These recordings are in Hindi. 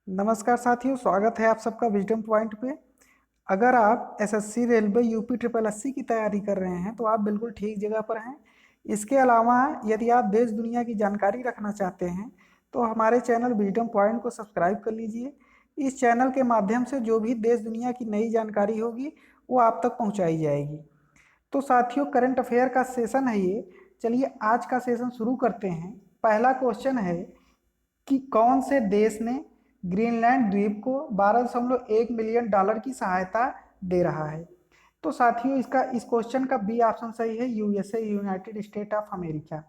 नमस्कार साथियों, स्वागत है आप सबका विजडम पॉइंट पे। अगर आप SSC railway UP triple SC की तैयारी कर रहे हैं तो आप बिल्कुल ठीक जगह पर हैं। इसके अलावा यदि आप देश दुनिया की जानकारी रखना चाहते हैं तो हमारे चैनल विजडम पॉइंट को सब्सक्राइब कर लीजिए। इस चैनल के माध्यम से जो भी देश दुनिया की नई जानकारी होगी वो आप तक पहुँचाई जाएगी। तो साथियों, करंट अफेयर का सेशन है ये। चलिए आज का सेशन शुरू करते हैं। पहला क्वेश्चन है कि कौन से देश ने ग्रीनलैंड द्वीप को 12.1 मिलियन डॉलर की सहायता दे रहा है। तो साथियों, इस क्वेश्चन का बी ऑप्शन सही है, USA, United state of America.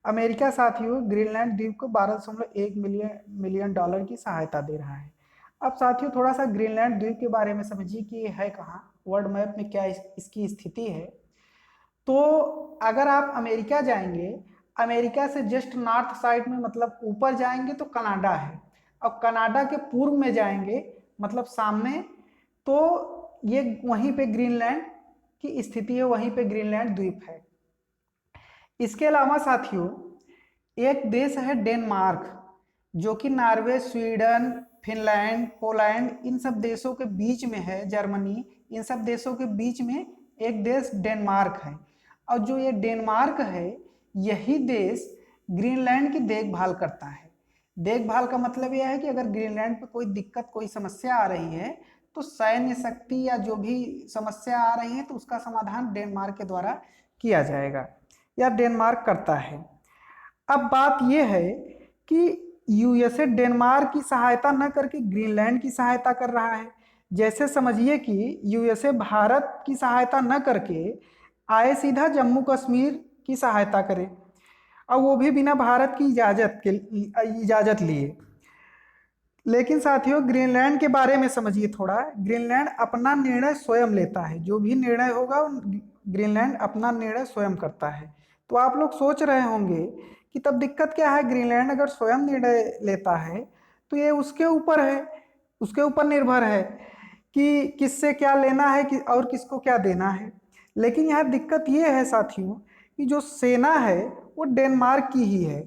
America साथियों ग्रीनलैंड द्वीप को 12.1 मिलियन मिलियन डॉलर की सहायता दे रहा है। अब साथियों, थोड़ा सा ग्रीनलैंड द्वीप के बारे में समझिए कि ये है कहाँ, वर्ल्ड मैप में क्या इसकी स्थिति है। तो अगर आप अमेरिका जाएंगे, अमेरिका से जस्ट नॉर्थ साइड में मतलब ऊपर जाएंगे तो कनाडा है, और कनाडा के पूर्व में जाएंगे मतलब सामने, तो ये वहीं पे ग्रीनलैंड की स्थिति है, वहीं पे ग्रीनलैंड द्वीप है। इसके अलावा साथियों एक देश है डेनमार्क, जो कि नॉर्वे, स्वीडन, फिनलैंड, पोलैंड इन सब देशों के बीच में है, जर्मनी, इन सब देशों के बीच में एक देश डेनमार्क है। और जो ये डेनमार्क है, यही देश ग्रीनलैंड की देखभाल करता है। देखभाल का मतलब यह है कि अगर ग्रीनलैंड पे कोई दिक्कत, कोई समस्या आ रही है तो सैन्य शक्ति या जो भी समस्या आ रही है तो उसका समाधान डेनमार्क के द्वारा किया जाएगा या डेनमार्क करता है। अब बात यह है कि यूएसए डेनमार्क की सहायता न करके ग्रीनलैंड की सहायता कर रहा है। जैसे समझिए कि यूएसए भारत की सहायता न करके आए सीधा जम्मू कश्मीर की सहायता करे, और वो भी बिना भारत की इजाजत लिए। लेकिन साथियों ग्रीनलैंड के बारे में समझिए थोड़ा। ग्रीनलैंड अपना निर्णय स्वयं लेता है, जो भी निर्णय होगा ग्रीनलैंड अपना निर्णय स्वयं करता है। तो आप लोग सोच रहे होंगे कि तब दिक्कत क्या है, ग्रीनलैंड अगर स्वयं निर्णय लेता है तो ये उसके ऊपर है, उसके ऊपर निर्भर है कि किससे क्या लेना है कि और किसको क्या देना है। लेकिन यहाँ दिक्कत ये है साथियों कि जो सेना है वो डेनमार्क की ही है,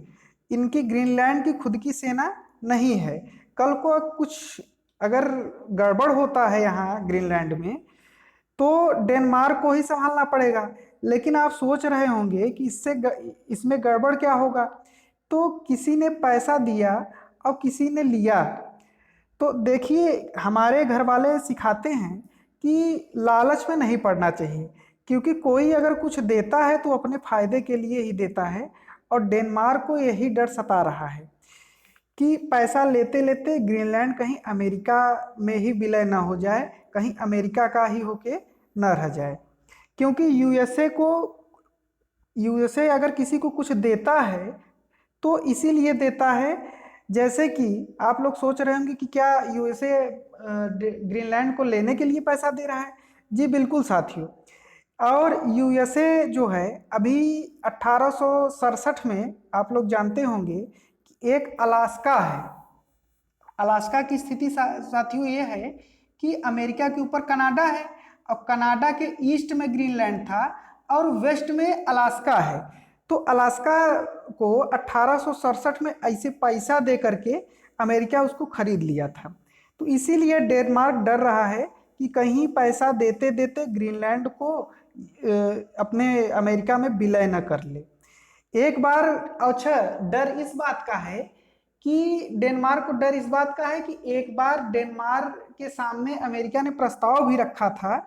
इनकी ग्रीनलैंड की खुद की सेना नहीं है। कल को कुछ अगर गड़बड़ होता है यहाँ ग्रीनलैंड में तो डेनमार्क को ही संभालना पड़ेगा। लेकिन आप सोच रहे होंगे कि इसमें गड़बड़ क्या होगा। तो किसी ने पैसा दिया और किसी ने लिया। तो देखिए, हमारे घर वाले सिखाते हैं कि लालच में नहीं पड़ना चाहिए, क्योंकि कोई अगर कुछ देता है तो अपने फायदे के लिए ही देता है। और डेनमार्क को यही डर सता रहा है कि पैसा लेते लेते ग्रीनलैंड कहीं अमेरिका में ही विलय ना हो जाए, कहीं अमेरिका का ही होके न रह जाए। क्योंकि यूएसए अगर किसी को कुछ देता है तो इसीलिए देता है, जैसे कि आप लोग सोच रहे होंगे कि क्या यूएसए ग्रीनलैंड को लेने के लिए पैसा दे रहा है। जी बिल्कुल साथियों। और यूएसए जो है अभी 1867 में आप लोग जानते होंगे कि एक अलास्का है। अलास्का की स्थिति साथियों ये है कि अमेरिका के ऊपर कनाडा है, और कनाडा के ईस्ट में ग्रीनलैंड था और वेस्ट में अलास्का है। तो अलास्का को 1867 में ऐसे पैसा दे करके अमेरिका उसको खरीद लिया था। तो इसीलिए डेनमार्क डर रहा है कि कहीं पैसा देते देते ग्रीनलैंड को अपने अमेरिका में विलय न कर ले एक बार। अच्छा, डर इस बात का है कि डेनमार्क को डर इस बात का है कि एक बार डेनमार्क के सामने अमेरिका ने प्रस्ताव भी रखा था,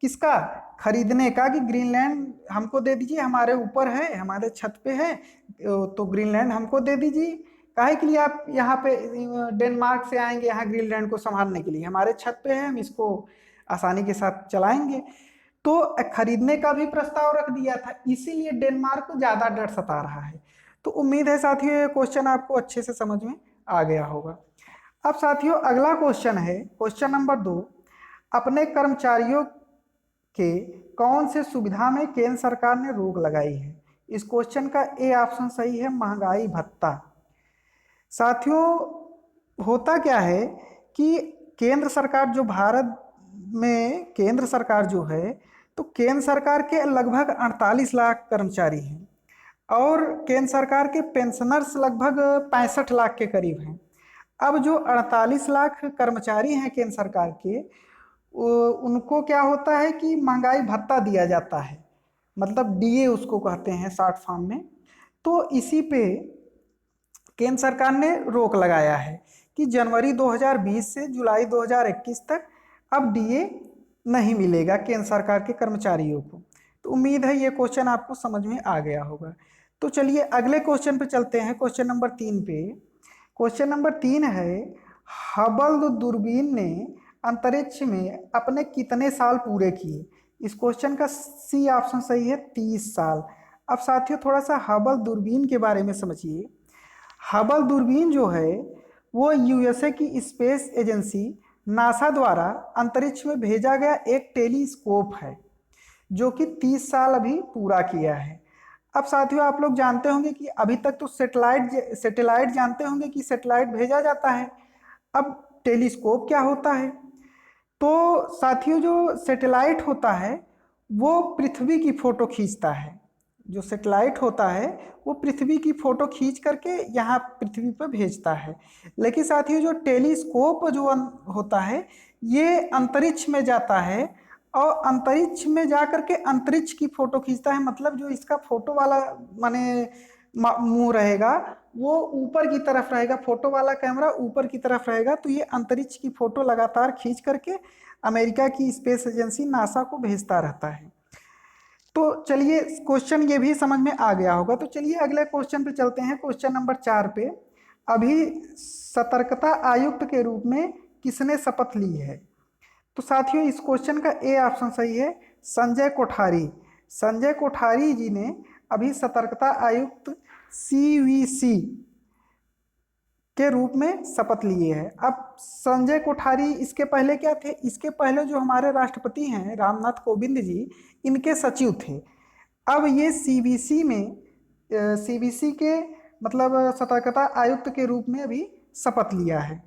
किसका, खरीदने का, कि ग्रीनलैंड हमको दे दीजिए, हमारे ऊपर है, हमारे छत पे है, तो ग्रीनलैंड हमको दे दीजिए। काहे के लिए आप यहाँ पे डेनमार्क से आएंगे यहाँ ग्रीनलैंड को संभालने के लिए, हमारे छत पे है, हम इसको आसानी के साथ चलाएंगे। तो खरीदने का भी प्रस्ताव रख दिया था, इसीलिए डेनमार्क को ज्यादा डर सता रहा है। तो उम्मीद है साथियों ये क्वेश्चन आपको अच्छे से समझ में आ गया होगा। अब साथियों अगला क्वेश्चन है क्वेश्चन नंबर 2। अपने कर्मचारियों के कौन से सुविधा में केंद्र सरकार ने रोक लगाई है। इस क्वेश्चन का ए ऑप्शन सही है, महंगाई भत्ता। साथियों होता क्या है कि केंद्र सरकार जो भारत में केंद्र सरकार जो है, तो केंद्र सरकार के लगभग 48 लाख कर्मचारी हैं और केंद्र सरकार के पेंशनर्स लगभग 65 लाख के करीब हैं। अब जो 48 लाख कर्मचारी हैं केंद्र सरकार के, उनको क्या होता है कि महंगाई भत्ता दिया जाता है, मतलब डीए उसको कहते हैं शॉर्ट फॉर्म में। तो इसी पे केंद्र सरकार ने रोक लगाया है कि जनवरी 2020 से जुलाई 2021 तक अब डीए नहीं मिलेगा केंद्र सरकार के कर्मचारियों को। तो उम्मीद है ये क्वेश्चन आपको समझ में आ गया होगा। तो चलिए अगले क्वेश्चन पे चलते हैं, क्वेश्चन नंबर 3 पे। क्वेश्चन नंबर 3 है, हबल दूरबीन ने अंतरिक्ष में अपने कितने साल पूरे किए? इस क्वेश्चन का सी ऑप्शन सही है, 30 साल। अब साथियों थोड़ा सा हबल दूरबीन के बारे में समझिए। हबल दूरबीन जो है वो यूएसए की स्पेस एजेंसी नासा द्वारा अंतरिक्ष में भेजा गया एक टेलीस्कोप है जो कि 30 साल अभी पूरा किया है। अब साथियों आप लोग जानते होंगे कि अभी तक तो सैटेलाइट जानते होंगे कि सैटेलाइट भेजा जाता है। अब टेलीस्कोप क्या होता है? तो साथियों जो सैटेलाइट होता है वो पृथ्वी की फोटो खींचता है। जो सैटेलाइट होता है वो पृथ्वी की फोटो खींच करके यहाँ पृथ्वी पर भेजता है। लेकिन साथियों जो टेलीस्कोप जो होता है ये अंतरिक्ष में जाता है और अंतरिक्ष में जा करके अंतरिक्ष की फोटो खींचता है। मतलब जो इसका फोटो वाला माने मुंह रहेगा वो ऊपर की तरफ रहेगा, फोटो वाला कैमरा ऊपर की तरफ रहेगा। तो ये अंतरिक्ष की फोटो लगातार खींच करके अमेरिका की स्पेस एजेंसी नासा को भेजता रहता है। तो चलिए क्वेश्चन ये भी समझ में आ गया होगा। तो चलिए अगले क्वेश्चन पे चलते हैं, क्वेश्चन नंबर 4 पे। अभी सतर्कता आयुक्त के रूप में किसने शपथ ली है? तो साथियों इस क्वेश्चन का ए ऑप्शन सही है, संजय कोठारी। संजय कोठारी जी ने अभी सतर्कता आयुक्त सीवीसी के रूप में शपथ लिए हैं। अब संजय कोठारी इसके पहले क्या थे? इसके पहले जो हमारे राष्ट्रपति हैं रामनाथ कोविंद जी, इनके सचिव थे। अब ये सीबीसी में सीबीसी के मतलब सतर्कता आयुक्त के रूप में अभी शपथ लिया है।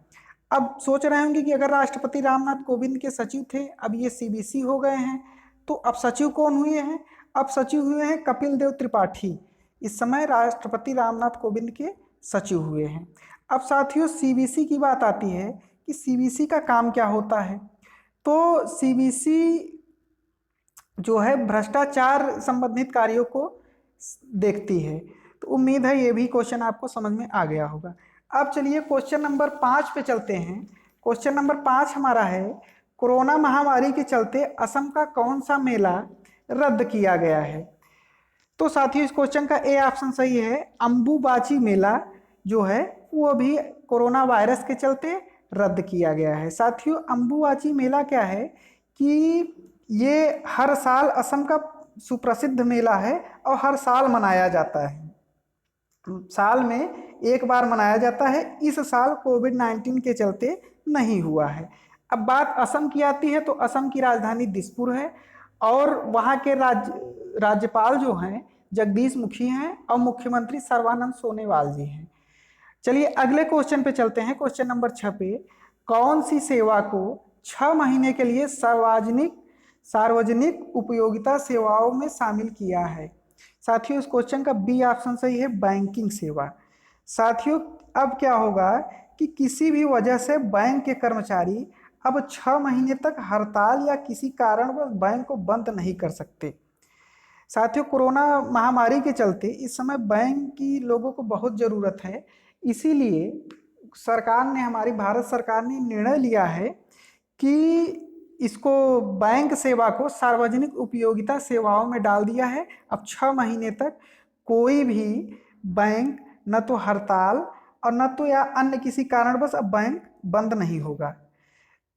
अब सोच रहे होंगे कि अगर राष्ट्रपति रामनाथ कोविंद के सचिव थे, अब ये सीबीसी हो गए हैं, तो अब सचिव कौन हुए हैं? अब सचिव हुए हैं कपिल देव त्रिपाठी। इस समय राष्ट्रपति रामनाथ कोविंद के सचिव हुए हैं। अब साथियों सीबीसी की बात आती है कि सीबीसी का काम क्या होता है। तो सीबीसी जो है भ्रष्टाचार संबंधित कार्यों को देखती है। तो उम्मीद है ये भी क्वेश्चन आपको समझ में आ गया होगा। अब चलिए क्वेश्चन नंबर 5 पे चलते हैं। क्वेश्चन नंबर 5 हमारा है, कोरोना महामारी के चलते असम का कौन सा मेला रद्द किया गया है? तो साथियों इस क्वेश्चन का ए ऑप्शन सही है, अंबुबाची मेला जो है वो अभी कोरोना वायरस के चलते रद्द किया गया है। साथियों अंबुबाची मेला क्या है कि ये हर साल असम का सुप्रसिद्ध मेला है और हर साल मनाया जाता है। साल में एक बार मनाया जाता है। इस साल कोविड-19 के चलते नहीं हुआ है। अब बात असम की आती है तो असम की राजधानी दिसपुर है और वहाँ के राज्यपाल जो हैं जगदीश मुखी हैं और मुख्यमंत्री सर्बानंद सोनोवाल जी हैं। चलिए अगले क्वेश्चन पे चलते हैं, क्वेश्चन नंबर 6 पे। कौन सी सेवा को 6 महीने के लिए सार्वजनिक उपयोगिता सेवाओं में शामिल किया है? साथियों इस क्वेश्चन का बी ऑप्शन सही है, बैंकिंग सेवा। साथियों अब क्या होगा कि किसी भी वजह से बैंक के कर्मचारी अब 6 महीने तक हड़ताल या किसी कारणवश बैंक को बंद नहीं कर सकते। साथियों कोरोना महामारी के चलते इस समय बैंक की लोगों को बहुत ज़रूरत है, इसीलिए सरकार ने, हमारी भारत सरकार ने निर्णय लिया है कि इसको बैंक सेवा को सार्वजनिक उपयोगिता सेवाओं में डाल दिया है। अब 6 महीने तक कोई भी बैंक न तो हड़ताल और न तो या अन्य किसी कारणवश अब बैंक बंद नहीं होगा।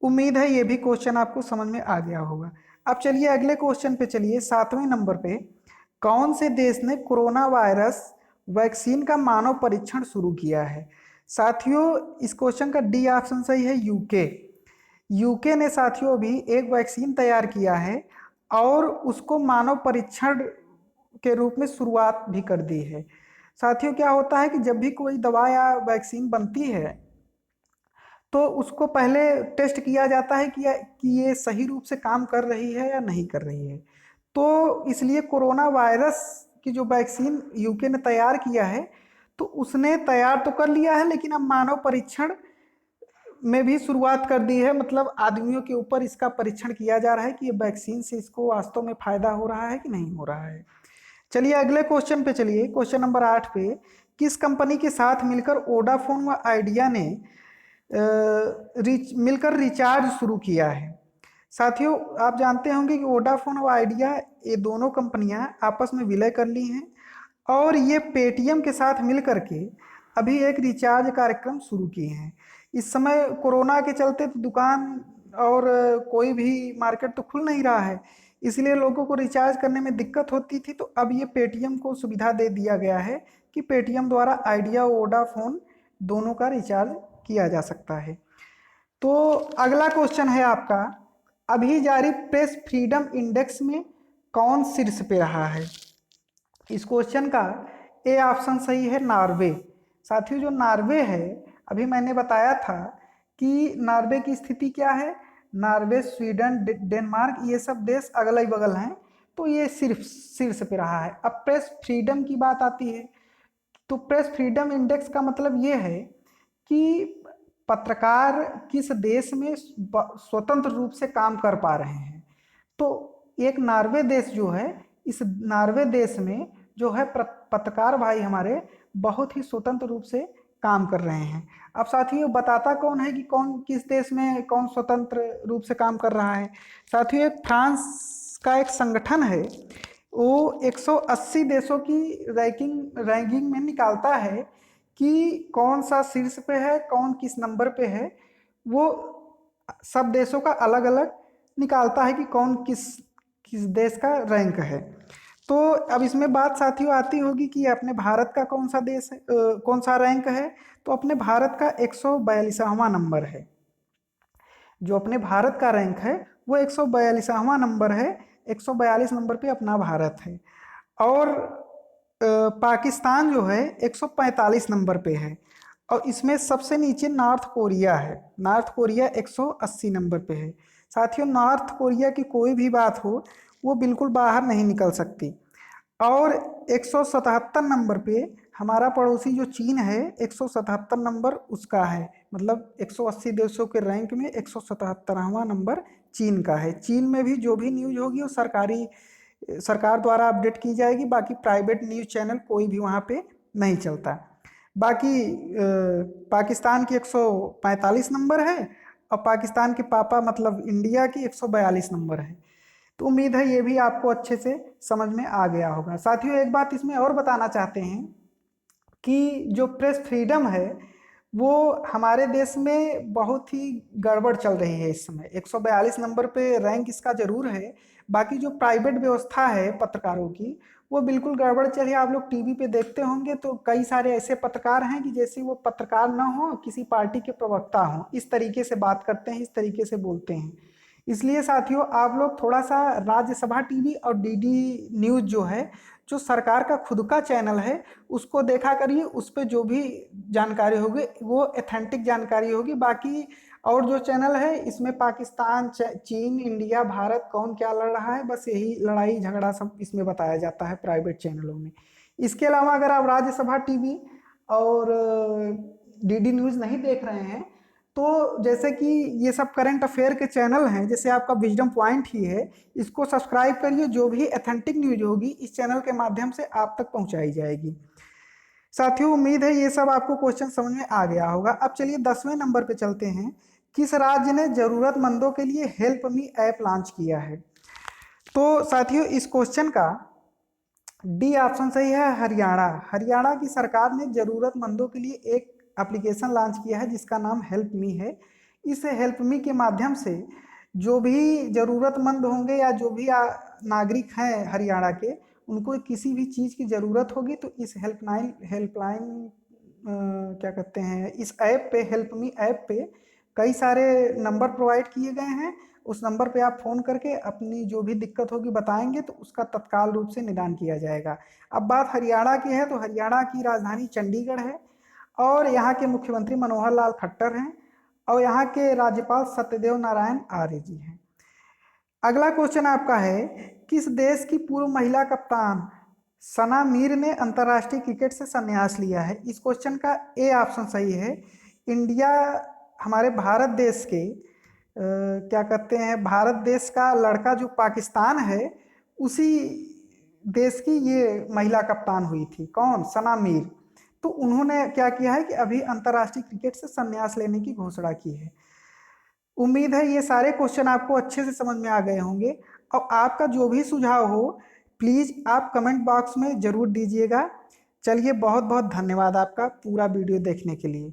उम्मीद है ये भी क्वेश्चन आपको समझ में आ गया होगा। अब चलिए अगले क्वेश्चन पे चलिए, 7वें नंबर पे। कौन से देश ने कोरोना वायरस वैक्सीन का मानव परीक्षण शुरू किया है? साथियों इस क्वेश्चन का डी ऑप्शन सही है, यूके। यूके ने साथियों अभी एक वैक्सीन तैयार किया है और उसको मानव परीक्षण के रूप में शुरुआत भी कर दी है। साथियों क्या होता है कि जब भी कोई दवा या वैक्सीन बनती है तो उसको पहले टेस्ट किया जाता है कि ये सही रूप से काम कर रही है या नहीं कर रही है। तो इसलिए कोरोना वायरस की जो वैक्सीन यूके ने तैयार किया है तो उसने तैयार तो कर लिया है, लेकिन अब मानव परीक्षण में भी शुरुआत कर दी है, मतलब आदमियों के ऊपर इसका परीक्षण किया जा रहा है कि ये वैक्सीन से इसको वास्तव में फायदा हो रहा है कि नहीं हो रहा है। चलिए अगले क्वेश्चन पे चलिए, क्वेश्चन नंबर 8 पे, किस कंपनी के साथ मिलकर वोडाफोन व आइडिया ने मिलकर रिचार्ज शुरू किया है। साथियों आप जानते होंगे कि वोडाफोन और आइडिया ये दोनों कंपनियां आपस में विलय कर ली हैं और ये पेटीएम के साथ मिल करके अभी एक रिचार्ज कार्यक्रम शुरू किए हैं। इस समय कोरोना के चलते तो दुकान और कोई भी मार्केट तो खुल नहीं रहा है, इसलिए लोगों को रिचार्ज करने में दिक्कत होती थी। तो अब ये पेटीएम को सुविधा दे दिया गया है कि पेटीएम द्वारा आइडिया और वोडाफोन दोनों का रिचार्ज किया जा सकता है। तो अगला क्वेश्चन है आपका, अभी जारी प्रेस फ्रीडम इंडेक्स में कौन शीर्ष पे रहा है। इस क्वेश्चन का ए ऑप्शन सही है, नॉर्वे। साथियों जो नॉर्वे है, अभी मैंने बताया था कि नॉर्वे की स्थिति क्या है, नॉर्वे, स्वीडन, डेनमार्क ये सब देश अगल ही बगल हैं, तो ये सिर्फ शीर्ष पे रहा है। अब प्रेस फ्रीडम की बात आती है, तो प्रेस फ्रीडम इंडेक्स का मतलब ये है कि पत्रकार किस देश में स्वतंत्र रूप से काम कर पा रहे हैं। तो एक नॉर्वे देश जो है, इस नॉर्वे देश में जो है पत्रकार भाई हमारे बहुत ही स्वतंत्र रूप से काम कर रहे हैं। अब साथियों बताता कौन है कि कौन किस देश में कौन स्वतंत्र रूप से काम कर रहा है। साथियों एक फ्रांस का एक संगठन है, वो 180 देशों की रैंकिंग में निकालता है कि कौन सा शीर्ष पे है, कौन किस नंबर पे है। वो सब देशों का अलग अलग निकालता है कि कौन किस किस देश का रैंक है। तो अब इसमें बात साथियों आती होगी कि अपने भारत का कौन सा देश है, कौन सा रैंक है। तो अपने भारत का 142वां नंबर है। जो अपने भारत का रैंक है वो 142वां नंबर है, 142 नंबर पे अपना भारत है। और पाकिस्तान जो है 145 नंबर पे है। और इसमें सबसे नीचे नॉर्थ कोरिया है, नॉर्थ कोरिया 180 नंबर पे है। साथियों नॉर्थ कोरिया की कोई भी बात हो वो बिल्कुल बाहर नहीं निकल सकती। और 177 नंबर पे हमारा पड़ोसी जो चीन है, 177 नंबर उसका है, मतलब 180 देशों के रैंक में 177वां नंबर चीन का है। चीन में भी जो भी न्यूज होगी वो सरकार द्वारा अपडेट की जाएगी, बाकी प्राइवेट न्यूज चैनल कोई भी वहाँ पे नहीं चलता। बाकी पाकिस्तान की 145 नंबर है और पाकिस्तान के पापा मतलब इंडिया की 142 नंबर है। तो उम्मीद है ये भी आपको अच्छे से समझ में आ गया होगा। साथियों एक बात इसमें और बताना चाहते हैं कि जो प्रेस फ्रीडम है वो हमारे देश में बहुत ही गड़बड़ चल रही है। इस समय 142 नंबर पे रैंक इसका जरूर है, बाकी जो प्राइवेट व्यवस्था है पत्रकारों की वो बिल्कुल गड़बड़ चल रही है। आप लोग टीवी पे देखते होंगे तो कई सारे ऐसे पत्रकार हैं कि जैसे वो पत्रकार ना हो, किसी पार्टी के प्रवक्ता हों, इस तरीके से बात करते हैं, इस तरीके से बोलते हैं। इसलिए साथियों आप लोग थोड़ा सा राज्यसभा टीवी और डीडी न्यूज़ जो है, जो सरकार का खुद का चैनल है, उसको देखा करिए। उस पर जो भी जानकारी होगी वो ऑथेंटिक जानकारी होगी। बाकी और जो चैनल है इसमें पाकिस्तान, चीन, इंडिया, भारत कौन क्या लड़ रहा है, बस यही लड़ाई झगड़ा सब इसमें बताया जाता है प्राइवेट चैनलों में। इसके अलावा अगर आप राज्यसभा टीवी और डीडी न्यूज़ नहीं देख रहे हैं तो जैसे कि ये सब करंट अफेयर के चैनल हैं, जैसे आपका विजडम पॉइंट ही है, इसको सब्सक्राइब करिए। जो भी ऑथेंटिक न्यूज होगी इस चैनल के माध्यम से आप तक पहुंचाई जाएगी। साथियों उम्मीद है ये सब आपको क्वेश्चन समझ में आ गया होगा। अब चलिए 10वें नंबर पे चलते हैं, किस राज्य ने जरूरतमंदों के लिए हेल्प मी ऐप लॉन्च किया है। तो साथियों इस क्वेश्चन का डी ऑप्शन सही है, हरियाणा। हरियाणा की सरकार ने जरूरतमंदों के लिए एक एप्लीकेशन लॉन्च किया है जिसका नाम हेल्प मी है। इस हेल्प मी के माध्यम से जो भी जरूरतमंद होंगे या जो भी नागरिक हैं हरियाणा के, उनको किसी भी चीज़ की ज़रूरत होगी तो इस हेल्पलाइन क्या कहते हैं, इस ऐप पे, हेल्प मी ऐप पे कई सारे नंबर प्रोवाइड किए गए हैं। उस नंबर पे आप फ़ोन करके अपनी जो भी दिक्कत होगी बताएंगे तो उसका तत्काल रूप से निदान किया जाएगा। अब बात हरियाणा की है तो हरियाणा की राजधानी चंडीगढ़ है और यहाँ के मुख्यमंत्री मनोहर लाल खट्टर हैं और यहाँ के राज्यपाल सत्यदेव नारायण आर्य जी हैं। अगला क्वेश्चन आपका है, किस देश की पूर्व महिला कप्तान सना मीर ने अंतर्राष्ट्रीय क्रिकेट से संन्यास लिया है। इस क्वेश्चन का ए ऑप्शन सही है, इंडिया हमारे भारत देश के क्या कहते हैं, भारत देश का लड़का जो पाकिस्तान है, उसी देश की ये महिला कप्तान हुई थी। कौन? सना मीर। तो उन्होंने क्या किया है कि अभी अंतर्राष्ट्रीय क्रिकेट से संन्यास लेने की घोषणा की है। उम्मीद है ये सारे क्वेश्चन आपको अच्छे से समझ में आ गए होंगे। और आपका जो भी सुझाव हो प्लीज़ आप कमेंट बॉक्स में ज़रूर दीजिएगा। चलिए, बहुत बहुत धन्यवाद आपका पूरा वीडियो देखने के लिए।